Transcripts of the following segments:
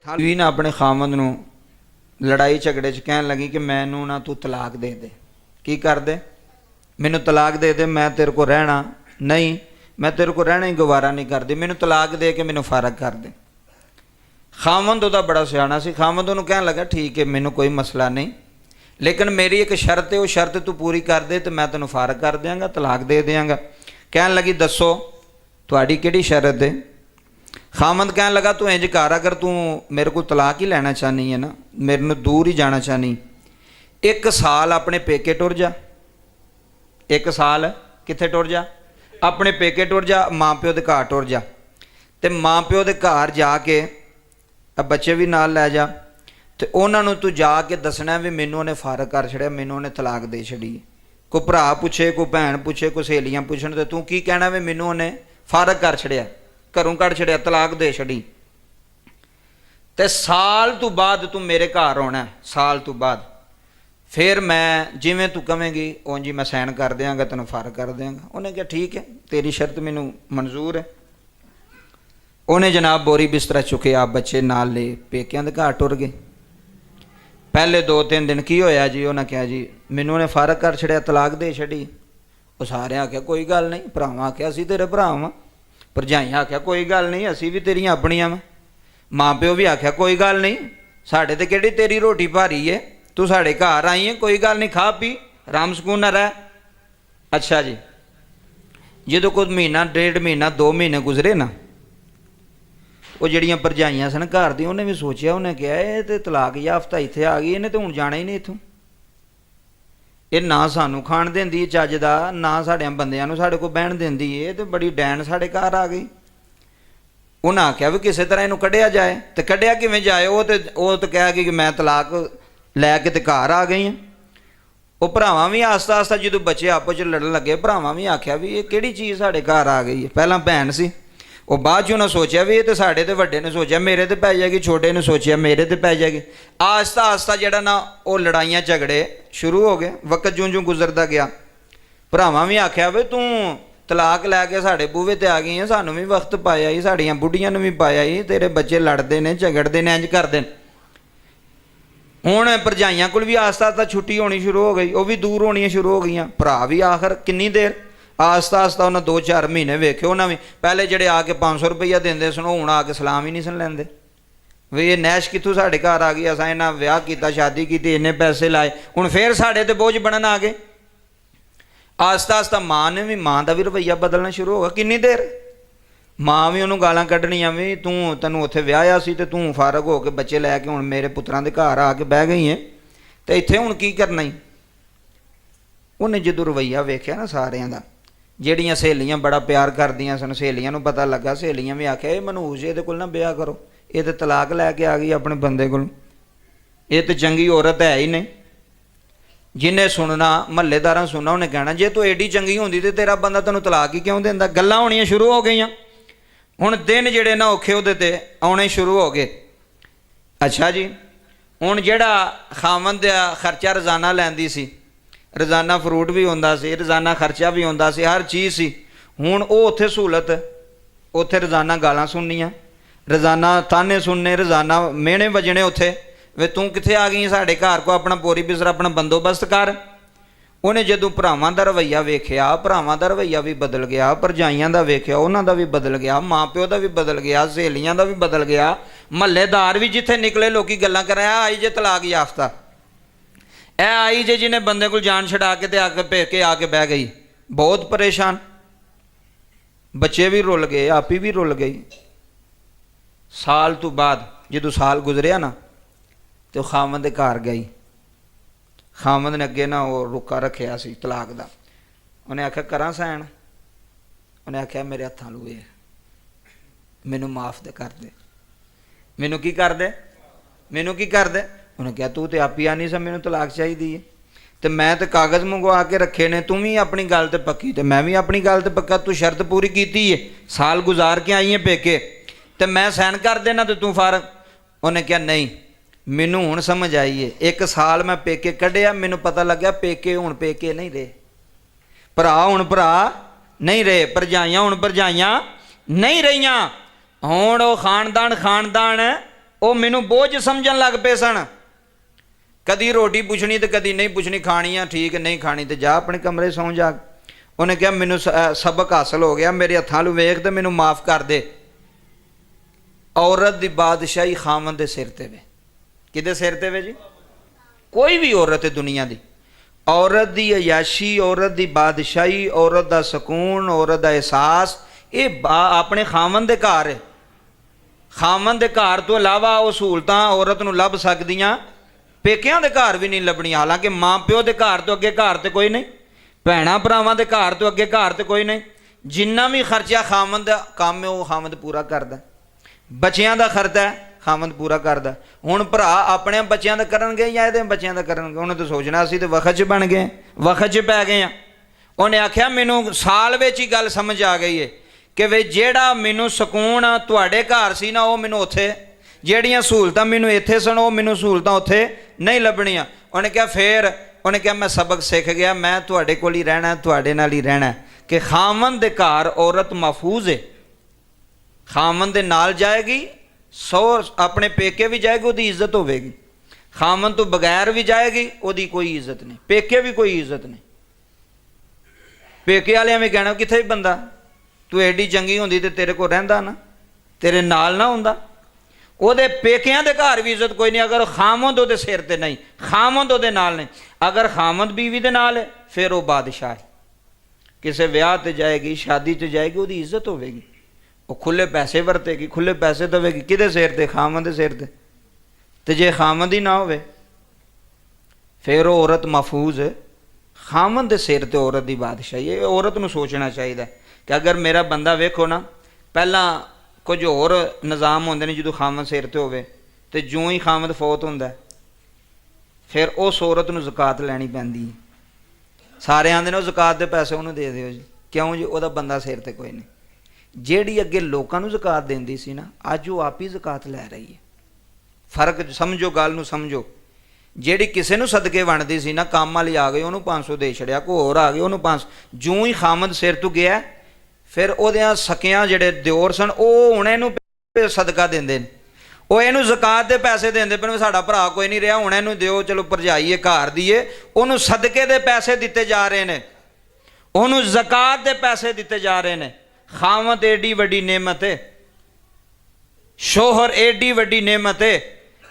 भी ना अपने खामद नूं लड़ाई झगड़े च कहन लगी कि मैनू ना तू तलाक दे दे। की कर दे? मैनू तलाक दे दे, मैं तेरे को रहना नहीं, मैं तेरे को रहना ही गवारा नहीं करती, मैनू तलाक दे के मैनू फारग कर दे। खामद उहदा बड़ा सियाणा सी। खामद उहनूं कहन लगा ठीक है मैनू कोई मसला नहीं, लेकिन मेरी एक शर्त है, वो शर्त तू पूरी कर दे तो मैं तेनों फारग कर देंगा, तलाक दे देंगा। कहन लगी दसो तुहाडी किहड़ी शर्त है? खामद कहन लगा तू इंज कर, अगर तू मेरे को तलाक ही लेना चाहनी है ना, मेरे को दूर ही जाना चाहनी, 1 साल अपने पेके टुर जा। 1 साल कित्थे टुर जा? अपने पेके टुर जा, माँ प्यो के घर टुर जा, तो माँ प्यो के घर जाके बच्चे भी नाल लै जा, तो उन्होंने तू जाके दसना भी मैनू उन्हें फारग कर छड़िया, मैनू उन्हें तलाक दे छड़ी। कोई भरा पूछे, कोई भैन पूछे, कोई सहेलियाँ पूछन, तो तू की कहना भी मैनू उन्हें फारग कर छड़िया, घरों कढ़ छड़िया, तलाक दे छड़ी। तो साल तो बाद तू मेरे घर आना, साल तो बाद फिर मैं जिमें तू कहेंगी उंज ही मैं साइन कर देंगा, तेन फारग कर देंगा। उन्हें कहा ठीक है तेरी शर्त मैनू मंजूर है। उन्हें जनाब बोरी बिस्तरा चुके, आप बच्चे नाल ले पेकियां दे घर टुर गए। पहले 2-3 दिन की होया जी, उन्हें कहा जी मैनू उन्हें फारग कर छड़िया, तलाक दे छड़ी। वो सारे आख्या कोई गल नहीं, भरावां आख्या असीं तेरे भरा वां, भरजाइयां आख्या कोई गल नहीं असीं भी तेरियां अपनियां वां, माँ प्यो भी आख्या कोई गल नहीं, साढ़े ते किहड़ी तेरी रोटी भारी है, तू साढ़े घर आई है, कोई गल नहीं, खा पी राम सकून ना रह। अच्छा जी, जो कोई महीना 1.5 महीना 2 महीने गुजरे ना, वो जड़ियाँ भरजाइयां सन घर दी, उन्हें भी सोचा, उन्हें कहा ये तो तलाक याफ्ता इत्थे आ गई, इन्हें तो हुण जाना ही नहीं इत्थों, ये ना सानू खाण देंदी चज दा, ना साढ़े बंदियां नूं साढ़े कोल बहन देंदी है, तो बड़ी डैन साढ़े घर आ गई। उन्हें आख्या भी किसी तरह इनू कढ़िया जाए, तो कढ़िया किवें जाए? वो तो कह गई कि मैं तलाक लैके ते घर आ गई हाँ। वो भरावां भी आस्ता आस्ता जो बच्चे आपस च लड़न लगे, भरावां भी आख्या भी ये किहड़ी चीज़ साढ़े घर आ गई है। पहला भैन सी, वो बाद च उन्हें सोचा भी ये तो साढ़े तो वड्डे ने सोचा मेरे ते पै जाएगी, छोटे ने सोचा मेरे ते पै जाएगी। आस्ता आस्ता जड़ा ना वो लड़ाइयाँ झगड़े शुरू हो गए। वक्त जूं जूं गुजरता गया, भरावां भी आख्या भी तू तलाक लैके साढ़े बूहे ते आ गई है, सानू भी वक्त पाया ही, साड़ियां बुढ़ियां भी पाया ही, तेरे बच्चे लड़ते ने झगड़ते ने, इंज करते हैं। हुण भरजाइयां कोल भी आस्ता आस्ता छुट्टी होनी शुरू हो गई, वो भी दूर होनी शुरू हो गई, भरा भी आखिर किन्नी देर आस्ता आस्ता उन्हें 2-4 महीने वेखे। उन्हें भी पहले जड़े आके 500 रुपया देंदे सन, हुण आके सलाम ही नहीं सन लैंदे भी ये नैश कित्थों साढ़े घर आ गई, असां इन्हां विआह कीता, शादी की, इन्ने पैसे लाए, हुण फिर साढ़े ते बोझ बनन आ गए। आस्ता आस्ता माँ ने भी, माँ का भी रवैया बदलना शुरू होगा। किन्नी देर माँ भी उन्होंने गालां कढ़नियां भी तू तैनूं उत्थे विआहिया सी ते तू फारग हो के बच्चे लैके हुण मेरे पुत्रां दे घर आके बह गई है, तो इत्थे हुण की करना ही। उन्हें जदों रवैया वेख्या ना सारियां दा, ਜਿਹੜੀਆਂ सहेलियां बड़ा प्यार करदियां सन, सहेलियां नूं पता लगा, सहेलियां भी आख्या ये मनहूस ਇਹਦੇ ਕੋਲ ना ब्याह करो, ये तो तलाक लैके आ गई अपने बंदे कोल, ये तो चंगी औरत है ही नहीं। जिन्हें सुनना महल्लेदारां सुनना, उन्हें कहना जे तू एडी चंगी होंदी तो तेरा बंदा तैनूं तलाक ही क्यों देंदा। गल्लां होणियां शुरू हो गईयां। हुण दिन जिहड़े ना औखे उहदे ते आउणे शुरू हो गए। अच्छा जी, हुण जिहड़ा खावंद दा खर्चा रोज़ाना लैंदी सी, रोज़ाना फ्रूट भी होंदा सी, रोज़ाना खर्चा भी होंदा सी, हर चीज़ सी। हुण वो उत्थे सहूलत, उत्थे रोज़ाना गालां सुननियां, रोज़ाना ताने सुनने, रोज़ाना मेहने वजने उत्थे वे तू कित्थे आ गई साढ़े घर को, अपना बोरी बिसरा अपना बंदोबस्त कर। उन्हें जदों भरावां दा रवैया वेख्या, भरावां दा रवैया भी बदल गया, भरजाइयां दा वेख्या उन्हां दा भी बदल गया, माँ प्यो दा भी बदल गया, सहेलियां दा भी बदल गया, महल्लेदार भी जिथे निकले लोग गल्लां कराया आई जे तलाक याफ्ता, ए आई जे जिन्हें बंदे को जान छड़ा के आके पेके आके बह गई। बहुत परेशान, बच्चे भी रुल गए, आपी भी रुल गई। साल तो बाद जो साल गुजरिया ना, तो खामद दे घर गई। खामद ने अगे ना वो रुका रखिया सी तलाक दा, उन्हें आख्या करा सैन, उन्हें आख्या मेरे हत्थां लूए, मैनू माफ दे कर दे, मैनू की कर दे, मैनू की कर दे। उन्हें कहा तू तो आप ही आनी सा, मैनू तलाक चाहिए है, तो मैं तो कागज़ मंगवा के रखे ने, तू भी अपनी गल ते पक्की तो मैं भी अपनी गल ते पक्का, तू शर्त पूरी की है, साल गुजार के आई है पेके, तो मैं सैन कर देना तो तू फारग। उन्हें कहा नहीं, मैनू हुण समझ आई है, 1 साल मैं पेके कढ़िया, मैनू पता लग्या पेके हुण पेके नहीं रहे, भरा हुण भरा नहीं रहे, भरजाइयां हुण भरजाइयां नहीं रहियां, हुण वो खानदान ਉਹ ਮੈਨੂੰ ਬੋਝ ਸਮਝਣ ਲੱਗ ਪਏ ਸਨ। ਕਦੀ ਰੋਟੀ ਪੁੱਛਣੀ ਤੇ ਕਦੀ ਨਹੀਂ ਪੁੱਛਣੀ, ਖਾਣੀ ਆ ਠੀਕ, ਨਹੀਂ ਖਾਣੀ ਤੇ ਜਾ ਆਪਣੇ ਕਮਰੇ ਸੌਂ ਜਾ। ਉਹਨੇ ਕਿਹਾ ਮੈਨੂੰ ਸਬਕ ਹਾਸਲ ਹੋ ਗਿਆ, ਮੇਰੇ ਹੱਥਾਂ ਨੂੰ ਵੇਖ ਤੇ ਮੈਨੂੰ ਮਾਫ ਕਰ ਦੇ। ਔਰਤ ਦੀ ਬਾਦਸ਼ਾਹੀ ਖਾਮਨ ਦੇ ਸਿਰ ਤੇ ਵੇ। ਕਿਹਦੇ ਸਿਰ ਤੇ ਵੇ ਜੀ? ਕੋਈ ਵੀ ਔਰਤ ਹੈ ਦੁਨੀਆ ਦੀ, ਔਰਤ ਦੀ ਅਯਾਸ਼ੀ, ਔਰਤ ਦੀ ਬਾਦਸ਼ਾਹੀ, ਔਰਤ ਦਾ ਸਕੂਨ, ਔਰਤ ਦਾ ਅਹਿਸਾਸ, ਇਹ ਆਪਣੇ ਖਾਮਨ ਦੇ ਘਰ ਹੈ। ਖਾਮਨ ਦੇ ਘਰ ਤੋਂ ਇਲਾਵਾ ਉਹ ਸਹੂਲਤਾਂ ਔਰਤ ਨੂੰ ਲੱਭ ਸਕਦੀਆਂ ਪੇਕਿਆਂ ਦੇ ਘਰ ਵੀ ਨਹੀਂ ਲੱਭਣੀਆਂ। ਹਾਲਾਂਕਿ ਮਾਂ ਪਿਓ ਦੇ ਘਰ ਤੋਂ ਅੱਗੇ ਘਰ ਤੇ ਕੋਈ ਨਹੀਂ, ਭੈਣਾਂ ਭਰਾਵਾਂ ਦੇ ਘਰ ਤੋਂ ਅੱਗੇ ਘਰ ਤੇ ਕੋਈ ਨਹੀਂ। ਜਿੰਨਾ ਵੀ ਖਰਚਾ ਖਾਮਨ ਦਾ ਕੰਮ ਹੈ ਉਹ ਖਾਮਦ ਪੂਰਾ ਕਰਦਾ। ਬੱਚਿਆਂ ਦਾ ਖਰਚਾ ਖਾਮਦ ਪੂਰਾ ਕਰਦਾ। ਹੁਣ ਭਰਾ ਆਪਣੇ ਬੱਚਿਆਂ ਦਾ ਕਰਨਗੇ ਜਾਂ ਇਹਦੇ ਬੱਚਿਆਂ ਦਾ ਕਰਨਗੇ? ਉਹਨੇ ਤਾਂ ਸੋਚਣਾ ਅਸੀਂ ਤੇ ਵਕਤ 'ਚ ਬਣ ਗਏ, ਵਕਤ 'ਚ ਪੈ ਗਏ ਆ। ਉਹਨੇ ਆਖਿਆ ਮੈਨੂੰ ਸਾਲ ਵਿੱਚ ਹੀ ਗੱਲ ਸਮਝ ਆ ਗਈ ਹੈ ਕਿ ਵੇ ਜਿਹੜਾ ਮੈਨੂੰ ਸਕੂਨ ਤੁਹਾਡੇ ਘਰ ਸੀ ਨਾ ਉਹ ਮੈਨੂੰ ਉੱਥੇ, ਜਿਹੜੀਆਂ ਸਹੂਲਤਾਂ ਮੈਨੂੰ ਇੱਥੇ ਸਨ ਉਹ ਮੈਨੂੰ ਸਹੂਲਤਾਂ ਉੱਥੇ ਨਹੀਂ ਲੱਭਣੀਆਂ। ਉਹਨੇ ਕਿਹਾ ਫੇਰ ਉਹਨੇ ਕਿਹਾ ਮੈਂ ਸਬਕ ਸਿੱਖ ਗਿਆ, ਮੈਂ ਤੁਹਾਡੇ ਕੋਲ ਹੀ ਰਹਿਣਾ, ਤੁਹਾਡੇ ਨਾਲ ਹੀ ਰਹਿਣਾ ਕਿ ਖਾਮਨ ਦੇ ਘਰ ਔਰਤ ਮਹਫੂਜ਼ ਹੈ। ਖਾਮਨ ਦੇ ਨਾਲ ਜਾਏਗੀ, ਸੋ ਆਪਣੇ ਪੇਕੇ ਵੀ ਜਾਏਗੀ, ਉਹਦੀ ਇੱਜ਼ਤ ਹੋਵੇਗੀ। ਖਾਮਨ ਤੋਂ ਬਗੈਰ ਵੀ ਜਾਏਗੀ, ਉਹਦੀ ਕੋਈ ਇੱਜ਼ਤ ਨਹੀਂ, ਪੇਕੇ ਵੀ ਕੋਈ ਇੱਜ਼ਤ ਨਹੀਂ। ਪੇਕੇ ਵਾਲਿਆਂ ਵੀ ਕਹਿਣਾ ਕਿੱਥੇ ਵੀ ਬੰਦਾ, ਤੂੰ ਐਡੀ ਚੰਗੀ ਹੁੰਦੀ ਤੇ ਤੇਰੇ ਕੋਲ ਰਹਿੰਦਾ ਨਾ, ਤੇਰੇ ਨਾਲ ਨਾ ਹੁੰਦਾ। ਉਹਦੇ ਪੇਕਿਆਂ ਦੇ ਘਰ ਵੀ ਇੱਜ਼ਤ ਕੋਈ ਨਹੀਂ ਅਗਰ ਖਾਮਦ ਉਹਦੇ ਸਿਰ ਤੇ ਨਹੀਂ, ਖਾਮਦ ਉਹਦੇ ਨਾਲ ਨਹੀਂ। ਅਗਰ ਖਾਮਦ ਬੀਵੀ ਦੇ ਨਾਲ ਹੈ ਫਿਰ ਉਹ ਬਾਦਸ਼ਾਹ ਹੈ। ਕਿਸੇ ਵਿਆਹ ਤੇ ਜਾਏਗੀ, ਸ਼ਾਦੀ ਤੇ ਜਾਏਗੀ, ਉਹਦੀ ਇੱਜ਼ਤ ਹੋਵੇਗੀ, ਉਹ ਖੁੱਲੇ ਪੈਸੇ ਵਰਤੇਗੀ, ਖੁੱਲੇ ਪੈਸੇ ਦੇਵੇਗੀ। ਕਿਹਦੇ ਸਿਰ ਤੇ? ਖਾਮਦ ਦੇ ਸਿਰ ਤੇ। ਤੇ ਜੇ ਖਾਮਦ ਹੀ ਨਾ ਹੋਵੇ ਫਿਰ ਉਹ ਔਰਤ ਮਹਫੂਜ਼ ਹੈ। ਖਾਮਦ ਦੇ ਸਿਰ ਤੇ ਔਰਤ ਦੀ ਬਾਦਸ਼ਾਹੀ ਹੈ। ਔਰਤ ਨੂੰ ਸੋਚਣਾ ਚਾਹੀਦਾ ਕਿ ਅਗਰ ਮੇਰਾ ਬੰਦਾ ਵੇਖੋ ਨਾ, ਪਹਿਲਾਂ ਕੁਝ ਹੋਰ ਨਿਜ਼ਾਮ ਹੁੰਦੇ ਨੇ ਜਦੋਂ ਖਾਮਦ ਸਿਰ ਤੇ ਹੋਵੇ, ਤੇ ਜਿਉਂ ਹੀ ਖਾਮਦ ਫੌਤ ਹੁੰਦਾ ਫਿਰ ਉਸ ਔਰਤ ਨੂੰ ਜ਼ਕਾਤ ਲੈਣੀ ਪੈਂਦੀ ਹੈ। ਸਾਰੇ ਆਂਦੇ ਨੇ ਉਹ ਜ਼ਕਾਤ ਦੇ ਪੈਸੇ ਉਹਨੂੰ ਦੇ ਦਿਓ ਜੀ। ਕਿਉਂ ਜੀ? ਉਹਦਾ ਬੰਦਾ ਸਿਰ ਤੇ ਕੋਈ ਨਹੀਂ। ਜਿਹੜੀ ਅੱਗੇ ਲੋਕਾਂ ਨੂੰ ਜ਼ਕਾਤ ਦਿੰਦੀ ਸੀ ਨਾ, ਅੱਜ ਉਹ ਆਪ ਹੀ ਜ਼ਕਾਤ ਲੈ ਰਹੀ ਹੈ। ਫਰਕ ਸਮਝੋ, ਗੱਲ ਨੂੰ ਸਮਝੋ। ਜਿਹੜੀ ਕਿਸੇ ਨੂੰ ਸਦਕੇ ਵੰਡਦੀ ਸੀ ਨਾ, ਕੰਮ ਵਾਲੀ ਆ ਗਈ ਉਹਨੂੰ 500 ਦੇ ਛੜਿਆ, ਕੋਈ ਹੋਰ ਆ ਗਏ ਉਹਨੂੰ 500। ਜਿਉਂ ਹੀ ਖਾਮਦ ਸਿਰ ਤੋਂ ਗਿਆ ਫਿਰ ਉਹਦਿਆਂ ਸਕਿਆਂ ਜਿਹੜੇ ਦਿਓਰ ਸਨ ਉਹ ਹੁਣ ਇਹਨੂੰ ਸਦਕਾ ਦਿੰਦੇ ਨੇ, ਉਹ ਇਹਨੂੰ ਜ਼ਕਾਤ ਦੇ ਪੈਸੇ ਦਿੰਦੇ ਪਏ। ਸਾਡਾ ਭਰਾ ਕੋਈ ਨਹੀਂ ਰਿਹਾ, ਹੁਣ ਇਹਨੂੰ ਦਿਓ, ਚਲੋ ਭਰਜਾਈਏ ਘਰ ਦੀਏ। ਉਹਨੂੰ ਸਦਕੇ ਦੇ ਪੈਸੇ ਦਿੱਤੇ ਜਾ ਰਹੇ ਨੇ, ਉਹਨੂੰ ਜ਼ਕਾਤ ਦੇ ਪੈਸੇ ਦਿੱਤੇ ਜਾ ਰਹੇ ਨੇ। ਖਾਮਦ ਏਡੀ ਵੱਡੀ ਨੇਮਤ ਹੈ, ਸ਼ੋਹਰ ਏਡੀ ਵੱਡੀ ਨੇਮਤ ਹੈ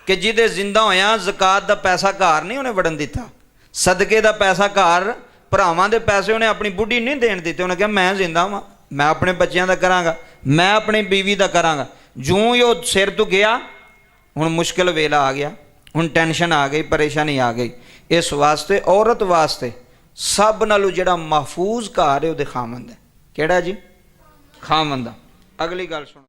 ਕਿ ਜਿਹਦੇ ਜ਼ਿੰਦਾ ਹੋਇਆ ਜ਼ਕਾਤ ਦਾ ਪੈਸਾ ਘਰ ਨਹੀਂ ਉਹਨੇ ਵੜਨ ਦਿੱਤਾ, ਸਦਕੇ ਦਾ ਪੈਸਾ ਘਰ, ਭਰਾਵਾਂ ਦੇ ਪੈਸੇ ਉਹਨੇ ਆਪਣੀ ਬੁੱਢੀ ਨਹੀਂ ਦੇਣ ਦਿੱਤੇ। ਉਹਨੇ ਕਿਹਾ ਮੈਂ ਜ਼ਿੰਦਾ ਵਾਂ, ਮੈਂ ਆਪਣੇ ਬੱਚਿਆਂ ਦਾ ਕਰਾਂਗਾ, ਮੈਂ ਆਪਣੀ ਬੀਵੀ ਦਾ ਕਰਾਂਗਾ। ਜਿਉਂ ਹੀ ਉਹ ਸਿਰ ਤੋਂ ਗਿਆ ਹੁਣ ਮੁਸ਼ਕਿਲ ਵੇਲਾ ਆ ਗਿਆ, ਹੁਣ ਟੈਨਸ਼ਨ ਆ ਗਈ, ਪਰੇਸ਼ਾਨੀ ਆ ਗਈ। ਇਸ ਵਾਸਤੇ ਔਰਤ ਵਾਸਤੇ ਸਭ ਨਾਲੋਂ ਜਿਹੜਾ ਮਹਫੂਜ਼ ਘਰ ਹੈ ਉਹਦੇ ਖਾਮਦ ਹੈ। ਕਿਹੜਾ ਜੀ? ਖਾਮਦ ਦਾ। ਅਗਲੀ ਗੱਲ ਸੁਣੋ।